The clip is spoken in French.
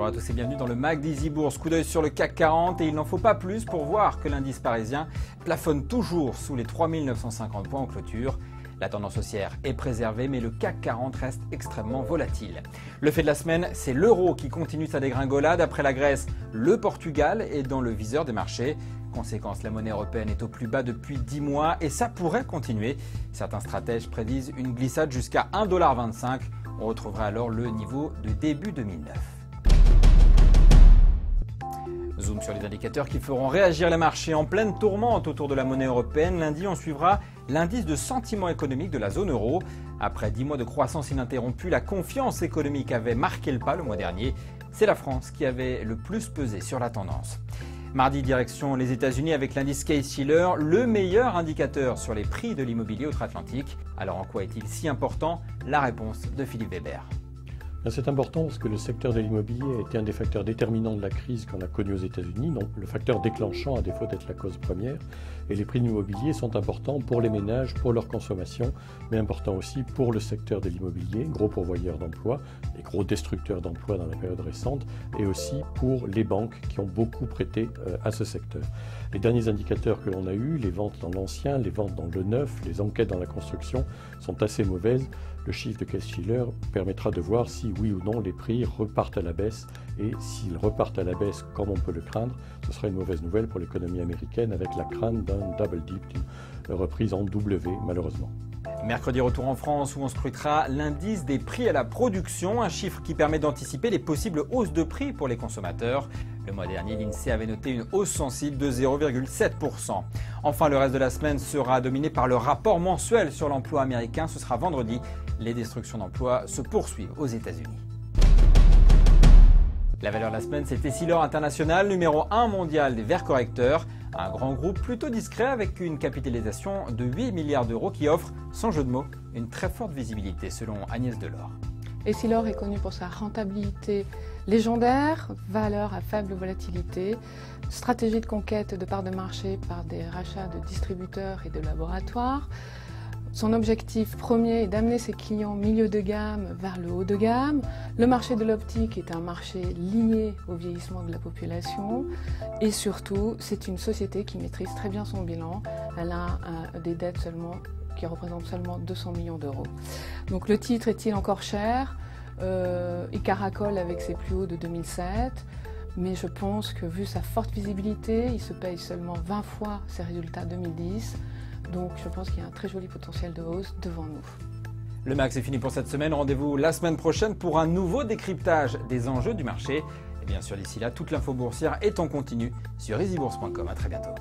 Bonjour à tous et bienvenue dans le Mag d'Easy Bourse. Coup d'œil sur le CAC 40 et il n'en faut pas plus pour voir que l'indice parisien plafonne toujours sous les 3950 points en clôture. La tendance haussière est préservée mais le CAC 40 reste extrêmement volatile. Le fait de la semaine, c'est l'euro qui continue sa dégringolade. Après la Grèce, le Portugal est dans le viseur des marchés. Conséquence, la monnaie européenne est au plus bas depuis 10 mois et ça pourrait continuer. Certains stratèges prédisent une glissade jusqu'à 1,25 $. On retrouvera alors le niveau de début 2009. Zoom sur les indicateurs qui feront réagir les marchés en pleine tourmente autour de la monnaie européenne. Lundi, on suivra l'indice de sentiment économique de la zone euro. Après 10 mois de croissance ininterrompue, la confiance économique avait marqué le pas le mois dernier. C'est la France qui avait le plus pesé sur la tendance. Mardi, direction les États-Unis avec l'indice Case-Shiller, le meilleur indicateur sur les prix de l'immobilier outre-Atlantique. Alors en quoi est-il si important? La réponse de Philippe Weber. C'est important parce que le secteur de l'immobilier a été un des facteurs déterminants de la crise qu'on a connue aux États-Unis, donc le facteur déclenchant à défaut d'être la cause première. Et les prix de l'immobilier sont importants pour les ménages, pour leur consommation, mais importants aussi pour le secteur de l'immobilier, gros pourvoyeur d'emplois et gros destructeurs d'emplois dans la période récente, et aussi pour les banques qui ont beaucoup prêté à ce secteur. Les derniers indicateurs que l'on a eus, les ventes dans l'ancien, les ventes dans le neuf, les enquêtes dans la construction, sont assez mauvaises. Le chiffre de Case-Shiller permettra de voir si oui ou non les prix repartent à la baisse, et s'ils repartent à la baisse comme on peut le craindre, ce sera une mauvaise nouvelle pour l'économie américaine avec la crainte d'un double dip, une reprise en W malheureusement. Mercredi, retour en France où on scrutera l'indice des prix à la production, un chiffre qui permet d'anticiper les possibles hausses de prix pour les consommateurs. Le mois dernier, l'INSEE avait noté une hausse sensible de 0,7%. Enfin, le reste de la semaine sera dominé par le rapport mensuel sur l'emploi américain. Ce sera vendredi. Les destructions d'emplois se poursuivent aux États-Unis. La valeur de la semaine, c'est Essilor International, numéro 1 mondial des verres correcteurs. Un grand groupe plutôt discret avec une capitalisation de 8 milliards d'euros qui offre, sans jeu de mots, une très forte visibilité selon Agnès Delors. Essilor est connu pour sa rentabilité légendaire, valeur à faible volatilité, stratégie de conquête de parts de marché par des rachats de distributeurs et de laboratoires. Son objectif premier est d'amener ses clients milieu de gamme vers le haut de gamme. Le marché de l'optique est un marché lié au vieillissement de la population. Et surtout, c'est une société qui maîtrise très bien son bilan. Elle a des dettes qui représentent seulement 200 millions d'euros. Donc le titre est-il encore cher? Il caracole avec ses plus hauts de 2007. Mais je pense que vu sa forte visibilité, il se paye seulement 20 fois ses résultats 2010. Donc je pense qu'il y a un très joli potentiel de hausse devant nous. Le Mag, c'est fini pour cette semaine. Rendez-vous la semaine prochaine pour un nouveau décryptage des enjeux du marché. Et bien sûr, d'ici là, toute l'info boursière est en continu sur easybourse.com. À très bientôt.